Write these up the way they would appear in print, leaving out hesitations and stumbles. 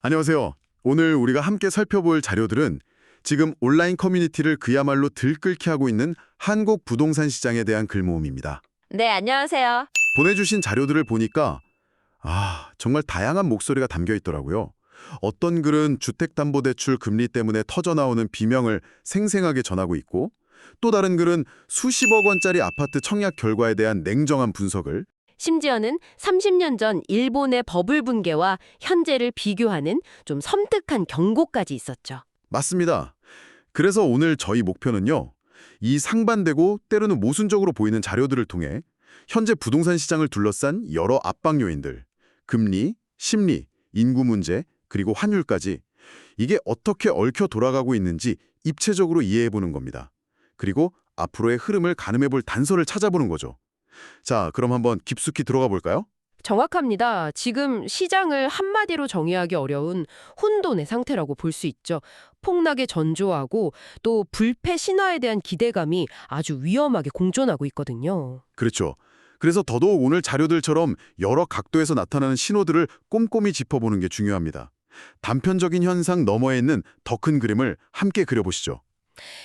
안녕하세요. 오늘 우리가 함께 살펴볼 자료들은 지금 온라인 커뮤니티를 그야말로 들끓게 하고 있는 한국 부동산 시장에 대한 글모음입니다. 네, 안녕하세요. 보내주신 자료들을 보니까 정말 다양한 목소리가 담겨 있더라고요. 어떤 글은 주택담보대출 금리 때문에 터져나오는 비명을 생생하게 전하고 있고 또 다른 글은 수십억 원짜리 아파트 청약 결과에 대한 냉정한 분석을 심지어는 30년 전 일본의 버블 붕괴와 현재를 비교하는 좀 섬뜩한 경고까지 있었죠. 맞습니다. 그래서 오늘 저희 목표는요. 이 상반되고 때로는 모순적으로 보이는 자료들을 통해 현재 부동산 시장을 둘러싼 여러 압박 요인들, 금리, 심리, 인구 문제, 그리고 환율까지 이게 어떻게 얽혀 돌아가고 있는지 입체적으로 이해해보는 겁니다. 그리고 앞으로의 흐름을 가늠해볼 단서를 찾아보는 거죠. 자, 그럼 한번 깊숙이 들어가 볼까요? 정확합니다. 지금 시장을 한마디로 정의하기 어려운 혼돈의 상태라고 볼 수 있죠. 폭락에 전조하고 또 불패 신화에 대한 기대감이 아주 위험하게 공존하고 있거든요. 그렇죠. 그래서 더더욱 오늘 자료들처럼 여러 각도에서 나타나는 신호들을 꼼꼼히 짚어보는 게 중요합니다. 단편적인 현상 너머에 있는 더 큰 그림을 함께 그려보시죠.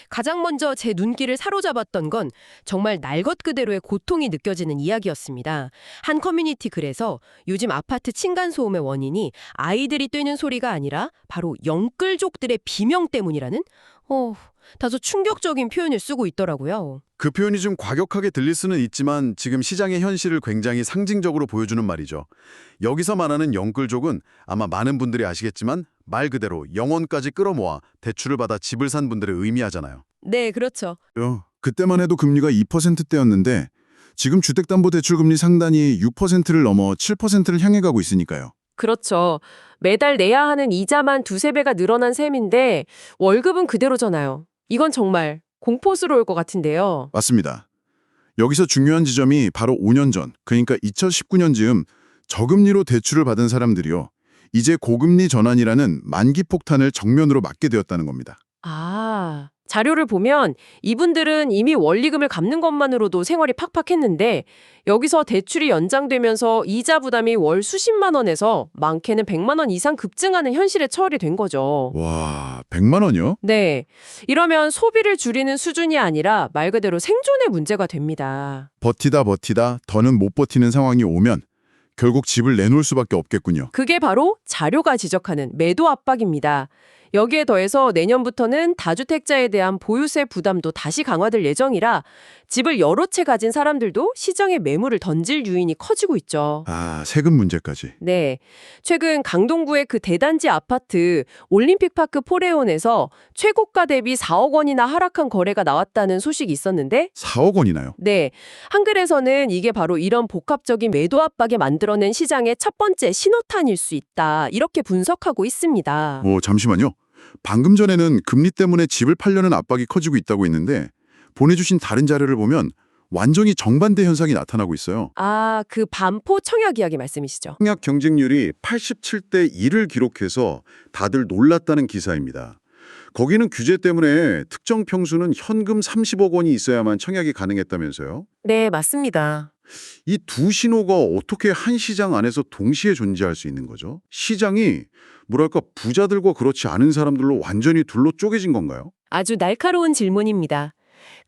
가장 먼저 제 눈길을 사로잡았던 건 정말 날 것 그대로의 고통이 느껴지는 이야기였습니다. 한 커뮤니티 글에서 요즘 아파트 층간소음의 원인이 아이들이 뛰는 소리가 아니라 바로 영끌족들의 비명 때문이라는 다소 충격적인 표현을 쓰고 있더라고요. 그 표현이 좀 과격하게 들릴 수는 있지만 지금 시장의 현실을 굉장히 상징적으로 보여주는 말이죠. 여기서 말하는 영끌족은 아마 많은 분들이 아시겠지만 말 그대로 영혼까지 끌어모아 대출을 받아 집을 산 분들을 의미하잖아요. 네, 그렇죠. 그때만 해도 금리가 2%대였는데 지금 주택담보대출 금리 상단이 6%를 넘어 7%를 향해 가고 있으니까요. 그렇죠. 매달 내야 하는 이자만 두세 배가 늘어난 셈인데 월급은 그대로잖아요. 이건 정말 공포스러울 것 같은데요. 맞습니다. 여기서 중요한 지점이 바로 5년 전, 그러니까 2019년 즈음 저금리로 대출을 받은 사람들이요. 이제 고금리 전환이라는 만기 폭탄을 정면으로 맞게 되었다는 겁니다. 아, 자료를 보면 이분들은 이미 원리금을 갚는 것만으로도 생활이 팍팍했는데 여기서 대출이 연장되면서 이자 부담이 월 수십만 원에서 많게는 100만 원 이상 급증하는 현실에 처하게 된 거죠. 와, 100만 원이요? 네, 이러면 소비를 줄이는 수준이 아니라 말 그대로 생존의 문제가 됩니다. 버티다 더는 못 버티는 상황이 오면 결국 집을 내놓을 수밖에 없겠군요. 그게 바로 자료가 지적하는 매도 압박입니다. 여기에 더해서 내년부터는 다주택자에 대한 보유세 부담도 다시 강화될 예정이라 집을 여러 채 가진 사람들도 시장에 매물을 던질 유인이 커지고 있죠. 세금 문제까지. 네, 최근 강동구의 그 대단지 아파트 올림픽파크 포레온에서 최고가 대비 4억 원이나 하락한 거래가 나왔다는 소식이 있었는데 4억 원이나요? 네, 한글에서는 이게 바로 이런 복합적인 매도 압박에 만들어낸 시장의 첫 번째 신호탄일 수 있다. 이렇게 분석하고 있습니다. 잠시만요. 방금 전에는 금리 때문에 집을 팔려는 압박이 커지고 있다고 했는데 보내주신 다른 자료를 보면 완전히 정반대 현상이 나타나고 있어요. 아, 그 반포 청약 이야기 말씀이시죠? 청약 경쟁률이 87대 1을 기록해서 다들 놀랐다는 기사입니다. 거기는 규제 때문에 특정 평수는 현금 30억 원이 있어야만 청약이 가능했다면서요? 네, 맞습니다. 이 두 신호가 어떻게 한 시장 안에서 동시에 존재할 수 있는 거죠? 시장이 뭐랄까 부자들과 그렇지 않은 사람들로 완전히 둘로 쪼개진 건가요? 아주 날카로운 질문입니다.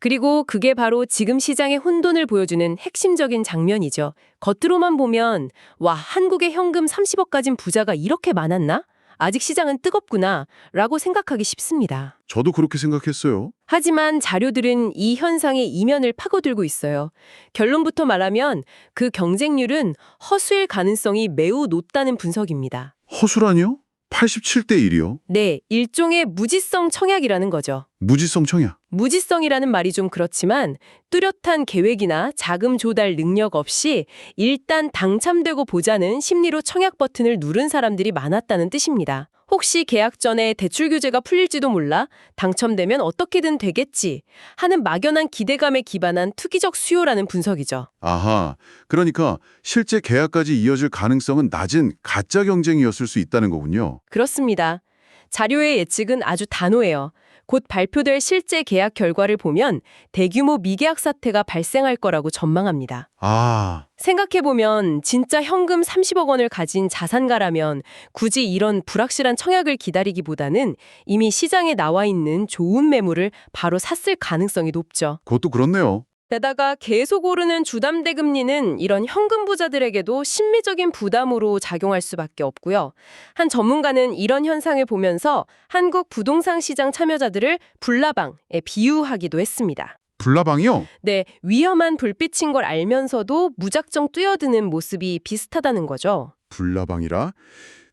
그리고 그게 바로 지금 시장의 혼돈을 보여주는 핵심적인 장면이죠. 겉으로만 보면 와, 한국의 현금 30억 가진 부자가 이렇게 많았나? 아직 시장은 뜨겁구나 라고 생각하기 쉽습니다. 저도 그렇게 생각했어요. 하지만 자료들은 이 현상의 이면을 파고들고 있어요. 결론부터 말하면 그 경쟁률은 허수일 가능성이 매우 높다는 분석입니다. 허술하니요? 87대 1이요? 네, 일종의 무지성 청약이라는 거죠. 무지성 청약. 무지성이라는 말이 좀 그렇지만 뚜렷한 계획이나 자금 조달 능력 없이 일단 당첨되고 보자는 심리로 청약 버튼을 누른 사람들이 많았다는 뜻입니다. 혹시 계약 전에 대출 규제가 풀릴지도 몰라 당첨되면 어떻게든 되겠지 하는 막연한 기대감에 기반한 투기적 수요라는 분석이죠. 아하, 그러니까 실제 계약까지 이어질 가능성은 낮은 가짜 경쟁이었을 수 있다는 거군요. 그렇습니다. 자료의 예측은 아주 단호해요. 곧 발표될 실제 계약 결과를 보면 대규모 미계약 사태가 발생할 거라고 전망합니다. 아, 생각해보면 진짜 현금 30억 원을 가진 자산가라면 굳이 이런 불확실한 청약을 기다리기보다는 이미 시장에 나와 있는 좋은 매물을 바로 샀을 가능성이 높죠. 그것도 그렇네요. 게다가 계속 오르는 주담대 금리는 이런 현금 부자들에게도 심리적인 부담으로 작용할 수밖에 없고요. 한 전문가는 이런 현상을 보면서 한국 부동산 시장 참여자들을 불나방에 비유하기도 했습니다. 불나방이요? 네, 위험한 불빛인 걸 알면서도 무작정 뛰어드는 모습이 비슷하다는 거죠. 불나방이라?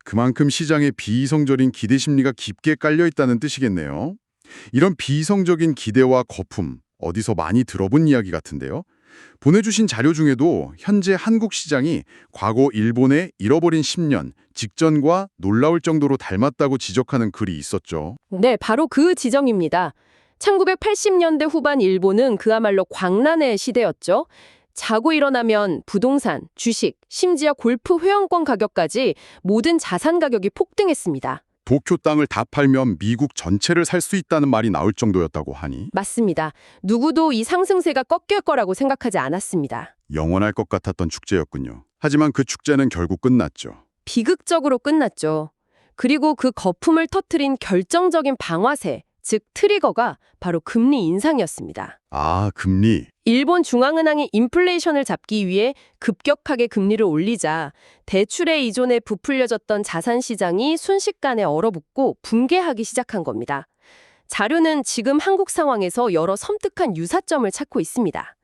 그만큼 시장에 비이성적인 기대 심리가 깊게 깔려 있다는 뜻이겠네요. 이런 비이성적인 기대와 거품, 어디서 많이 들어본 이야기 같은데요. 보내주신 자료 중에도 현재 한국 시장이 과거 일본의 잃어버린 10년 직전과 놀라울 정도로 닮았다고 지적하는 글이 있었죠. 네, 바로 그 지점입니다. 1980년대 후반 일본은 그야말로 광란의 시대였죠. 자고 일어나면 부동산, 주식, 심지어 골프 회원권 가격까지 모든 자산 가격이 폭등했습니다. 도쿄 땅을 다 팔면 미국 전체를 살 수 있다는 말이 나올 정도였다고 하니 맞습니다. 누구도 이 상승세가 꺾일 거라고 생각하지 않았습니다. 영원할 것 같았던 축제였군요. 하지만 그 축제는 결국 끝났죠. 비극적으로 끝났죠. 그리고 그 거품을 터트린 결정적인 방아쇠, 즉 트리거가 바로 금리 인상이었습니다. 아, 금리. 일본 중앙은행이 인플레이션을 잡기 위해 급격하게 금리를 올리자 대출의 이존에 부풀려졌던 자산 시장이 순식간에 얼어붙고 붕괴하기 시작한 겁니다. 자료는 지금 한국 상황에서 여러 섬뜩한 유사점을 찾고 있습니다.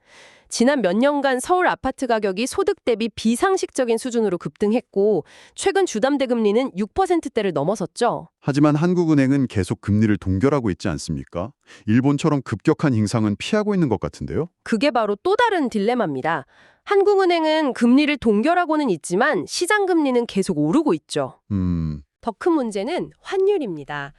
지난 몇 년간 서울 아파트 가격이 소득 대비 비상식적인 수준으로 급등했고 최근 주담대 금리는 6%대를 넘어섰죠. 하지만 한국은행은 계속 금리를 동결하고 있지 않습니까? 일본처럼 급격한 인상은 피하고 있는 것 같은데요? 그게 바로 또 다른 딜레마입니다. 한국은행은 금리를 동결하고는 있지만 시장 금리는 계속 오르고 있죠. 더 큰 문제는 환율입니다.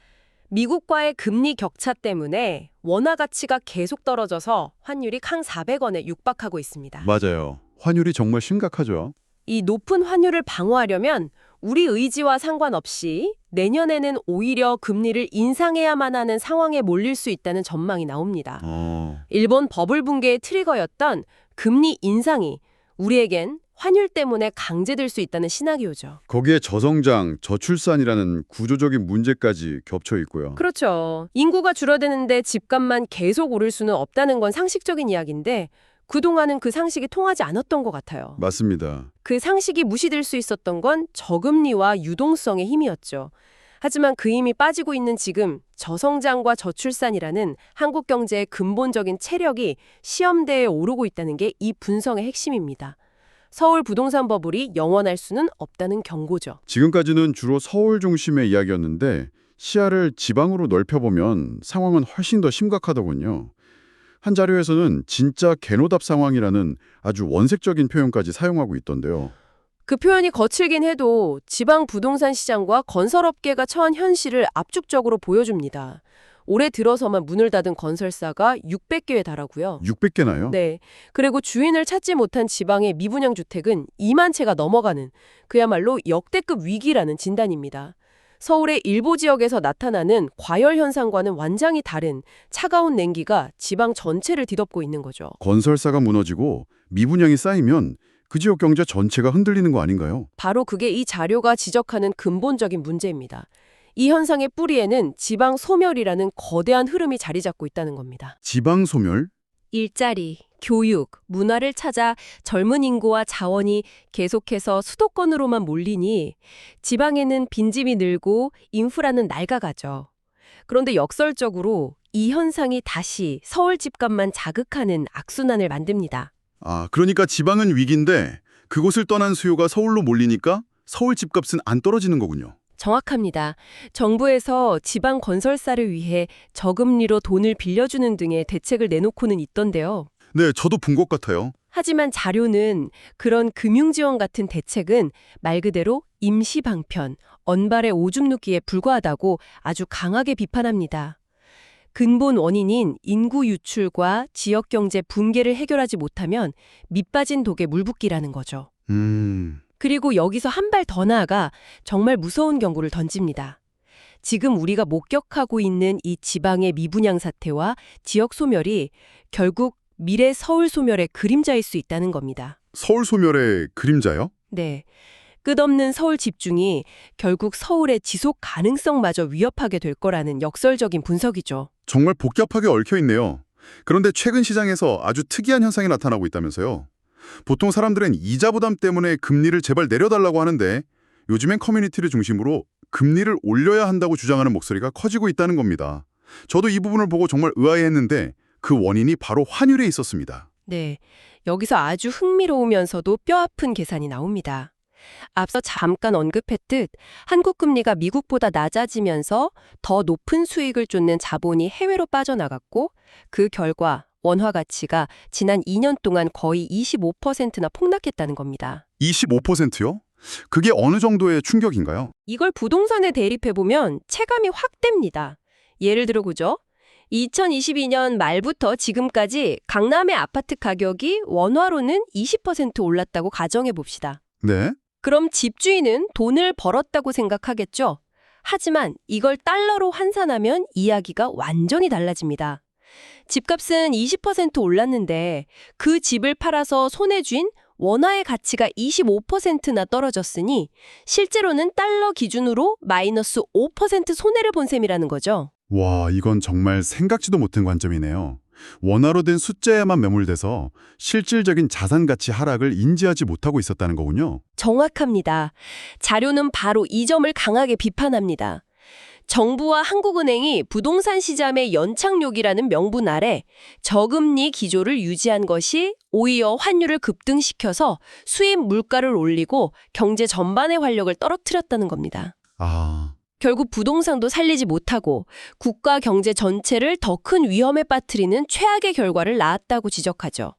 미국과의 금리 격차 때문에 원화 가치가 계속 떨어져서 환율이 강 400원에 육박하고 있습니다. 맞아요. 환율이 정말 심각하죠. 이 높은 환율을 방어하려면 우리 의지와 상관없이 내년에는 오히려 금리를 인상해야만 하는 상황에 몰릴 수 있다는 전망이 나옵니다. 일본 버블 붕괴의 트리거였던 금리 인상이 우리에겐 환율 때문에 강제될 수 있다는 시나리오죠. 거기에 저성장, 저출산이라는 구조적인 문제까지 겹쳐 있고요. 그렇죠. 인구가 줄어드는데 집값만 계속 오를 수는 없다는 건 상식적인 이야기인데 그동안은 그 상식이 통하지 않았던 것 같아요. 맞습니다. 그 상식이 무시될 수 있었던 건 저금리와 유동성의 힘이었죠. 하지만 그 힘이 빠지고 있는 지금 저성장과 저출산이라는 한국 경제의 근본적인 체력이 시험대에 오르고 있다는 게 이 분석의 핵심입니다. 서울 부동산 버블이 영원할 수는 없다는 경고죠. 지금까지는 주로 서울 중심의 이야기였는데 시야를 지방으로 넓혀보면 상황은 훨씬 더 심각하더군요. 한 자료에서는 진짜 개노답 상황이라는 아주 원색적인 표현까지 사용하고 있던데요. 그 표현이 거칠긴 해도 지방 부동산 시장과 건설업계가 처한 현실을 압축적으로 보여줍니다. 올해 들어서만 문을 닫은 건설사가 600개에 달하고요. 600개나요? 네. 그리고 주인을 찾지 못한 지방의 미분양 주택은 2만 채가 넘어가는 그야말로 역대급 위기라는 진단입니다. 서울의 일부 지역에서 나타나는 과열 현상과는 완전히 다른 차가운 냉기가 지방 전체를 뒤덮고 있는 거죠. 건설사가 무너지고 미분양이 쌓이면 그 지역 경제 전체가 흔들리는 거 아닌가요? 바로 그게 이 자료가 지적하는 근본적인 문제입니다. 이 현상의 뿌리에는 지방 소멸이라는 거대한 흐름이 자리 잡고 있다는 겁니다. 지방 소멸? 일자리, 교육, 문화를 찾아 젊은 인구와 자원이 계속해서 수도권으로만 몰리니 지방에는 빈집이 늘고 인프라는 낡아가죠. 그런데 역설적으로 이 현상이 다시 서울 집값만 자극하는 악순환을 만듭니다. 아, 그러니까 지방은 위기인데 그곳을 떠난 수요가 서울로 몰리니까 서울 집값은 안 떨어지는 거군요. 정확합니다. 정부에서 지방 건설사를 위해 저금리로 돈을 빌려주는 등의 대책을 내놓고는 있던데요. 네, 저도 본 것 같아요. 하지만 자료는 그런 금융지원 같은 대책은 말 그대로 임시 방편, 언발의 오줌 누기에 불과하다고 아주 강하게 비판합니다. 근본 원인인 인구 유출과 지역경제 붕괴를 해결하지 못하면 밑빠진 독에 물 붓기라는 거죠. 그리고 여기서 한 발 더 나아가 정말 무서운 경고를 던집니다. 지금 우리가 목격하고 있는 이 지방의 미분양 사태와 지역 소멸이 결국 미래 서울 소멸의 그림자일 수 있다는 겁니다. 서울 소멸의 그림자요? 네. 끝없는 서울 집중이 결국 서울의 지속 가능성마저 위협하게 될 거라는 역설적인 분석이죠. 정말 복잡하게 얽혀 있네요. 그런데 최근 시장에서 아주 특이한 현상이 나타나고 있다면서요. 보통 사람들은 이자 부담 때문에 금리를 제발 내려달라고 하는데 요즘엔 커뮤니티를 중심으로 금리를 올려야 한다고 주장하는 목소리가 커지고 있다는 겁니다. 저도 이 부분을 보고 정말 의아해했는데 그 원인이 바로 환율에 있었습니다. 네. 여기서 아주 흥미로우면서도 뼈아픈 계산이 나옵니다. 앞서 잠깐 언급했듯 한국 금리가 미국보다 낮아지면서 더 높은 수익을 쫓는 자본이 해외로 빠져나갔고 그 결과 원화 가치가 지난 2년 동안 거의 25%나 폭락했다는 겁니다. 25%요? 그게 어느 정도의 충격인가요? 이걸 부동산에 대입해보면 체감이 확 됩니다. 예를 들어 보죠. 2022년 말부터 지금까지 강남의 아파트 가격이 원화로는 20% 올랐다고 가정해 봅시다. 네. 그럼 집주인은 돈을 벌었다고 생각하겠죠? 하지만 이걸 달러로 환산하면 이야기가 완전히 달라집니다. 집값은 20% 올랐는데 그 집을 팔아서 손에 쥔 원화의 가치가 25%나 떨어졌으니 실제로는 달러 기준으로 마이너스 5% 손해를 본 셈이라는 거죠. 와, 이건 정말 생각지도 못한 관점이네요. 원화로 된 숫자에만 매몰돼서 실질적인 자산 가치 하락을 인지하지 못하고 있었다는 거군요. 정확합니다. 자료는 바로 이 점을 강하게 비판합니다. 정부와 한국은행이 부동산 시장의 연착륙이라는 명분 아래 저금리 기조를 유지한 것이 오히려 환율을 급등시켜서 수입 물가를 올리고 경제 전반의 활력을 떨어뜨렸다는 겁니다. 아, 결국 부동산도 살리지 못하고 국가 경제 전체를 더 큰 위험에 빠뜨리는 최악의 결과를 낳았다고 지적하죠.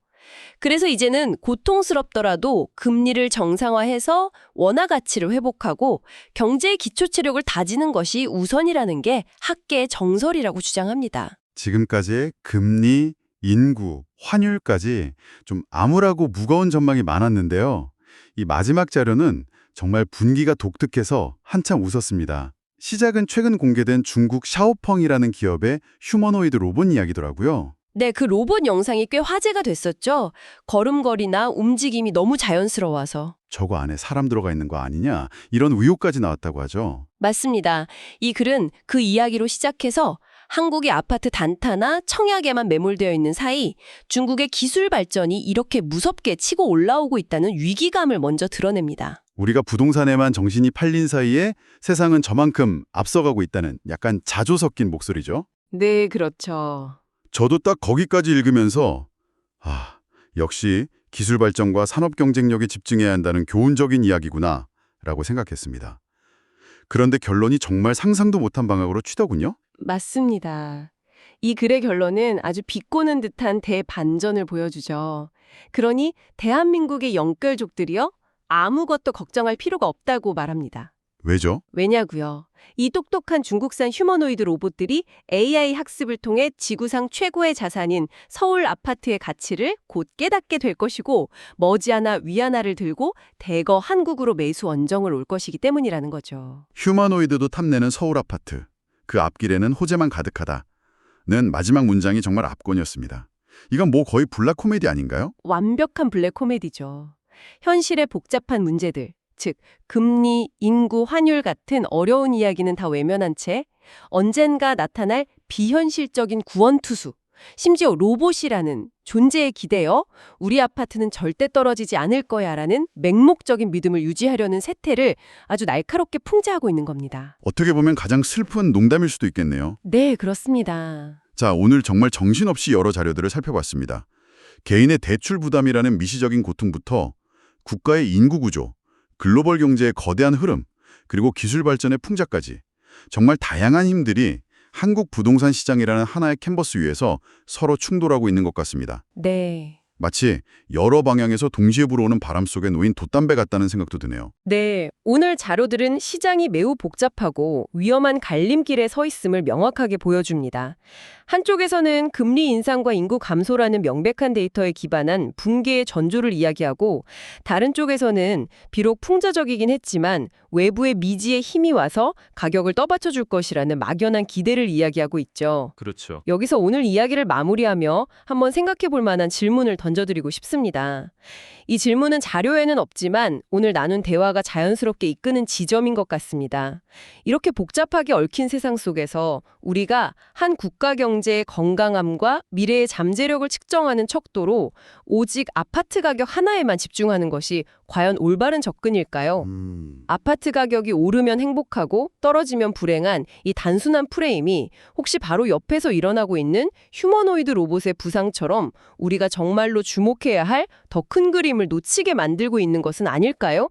그래서 이제는 고통스럽더라도 금리를 정상화해서 원화 가치를 회복하고 경제의 기초 체력을 다지는 것이 우선이라는 게 학계의 정설이라고 주장합니다. 지금까지의 금리, 인구, 환율까지 좀 암울하고 무거운 전망이 많았는데요. 이 마지막 자료는 정말 분기가 독특해서 한참 웃었습니다. 시작은 최근 공개된 중국 샤오펑이라는 기업의 휴머노이드 로봇 이야기더라고요. 네, 그 로봇 영상이 꽤 화제가 됐었죠. 걸음걸이나 움직임이 너무 자연스러워서. 저거 안에 사람 들어가 있는 거 아니냐? 이런 의혹까지 나왔다고 하죠. 맞습니다. 이 글은 그 이야기로 시작해서 한국의 아파트 단타나 청약에만 매몰되어 있는 사이 중국의 기술 발전이 이렇게 무섭게 치고 올라오고 있다는 위기감을 먼저 드러냅니다. 우리가 부동산에만 정신이 팔린 사이에 세상은 저만큼 앞서가고 있다는 약간 자조 섞인 목소리죠. 네, 그렇죠. 저도 딱 거기까지 읽으면서 역시 기술 발전과 산업 경쟁력에 집중해야 한다는 교훈적인 이야기구나 라고 생각했습니다. 그런데 결론이 정말 상상도 못한 방향으로 튀더군요. 맞습니다. 이 글의 결론은 아주 비꼬는 듯한 대반전을 보여주죠. 그러니 대한민국의 영끌족들이요? 아무것도 걱정할 필요가 없다고 말합니다. 왜죠? 왜냐고요? 이 똑똑한 중국산 휴머노이드 로봇들이 AI 학습을 통해 지구상 최고의 자산인 서울 아파트의 가치를 곧 깨닫게 될 것이고 머지않아 위안화를 들고 대거 한국으로 매수 원정을 올 것이기 때문이라는 거죠. 휴머노이드도 탐내는 서울 아파트. 그 앞길에는 호재만 가득하다. 는 마지막 문장이 정말 압권이었습니다. 이건 뭐 거의 블랙 코미디 아닌가요? 완벽한 블랙 코미디죠. 현실의 복잡한 문제들, 즉 금리, 인구, 환율 같은 어려운 이야기는 다 외면한 채 언젠가 나타날 비현실적인 구원투수, 심지어 로봇이라는 존재에 기대어 우리 아파트는 절대 떨어지지 않을 거야라는 맹목적인 믿음을 유지하려는 세태를 아주 날카롭게 풍자하고 있는 겁니다. 어떻게 보면 가장 슬픈 농담일 수도 있겠네요. 네, 그렇습니다. 자, 오늘 정말 정신없이 여러 자료들을 살펴봤습니다. 개인의 대출 부담이라는 미시적인 고통부터 국가의 인구 구조, 글로벌 경제의 거대한 흐름, 그리고 기술 발전의 풍자까지 정말 다양한 힘들이 한국 부동산 시장이라는 하나의 캔버스 위에서 서로 충돌하고 있는 것 같습니다. 네. 마치 여러 방향에서 동시에 불어오는 바람 속에 놓인 돛담배 같다는 생각도 드네요. 네, 오늘 자료들은 시장이 매우 복잡하고 위험한 갈림길에 서 있음을 명확하게 보여줍니다. 한쪽에서는 금리 인상과 인구 감소라는 명백한 데이터에 기반한 붕괴의 전조를 이야기하고, 다른 쪽에서는 비록 풍자적이긴 했지만 외부의 미지의 힘이 와서 가격을 떠받쳐줄 것이라는 막연한 기대를 이야기하고 있죠. 그렇죠. 여기서 오늘 이야기를 마무리하며 한번 생각해 볼 만한 질문을 던져드리고 싶습니다. 이 질문은 자료에는 없지만 오늘 나눈 대화가 자연스럽게 이끄는 지점인 것 같습니다. 이렇게 복잡하게 얽힌 세상 속에서 우리가 한 국가 경제의 건강함과 미래의 잠재력을 측정하는 척도로 오직 아파트 가격 하나에만 집중하는 것이 과연 올바른 접근일까요? 아파트 가격이 오르면 행복하고 떨어지면 불행한 이 단순한 프레임이 혹시 바로 옆에서 일어나고 있는 휴머노이드 로봇의 부상처럼 우리가 정말로 주목해야 할 더 큰 그림을 놓치게 만들고 있는 것은 아닐까요?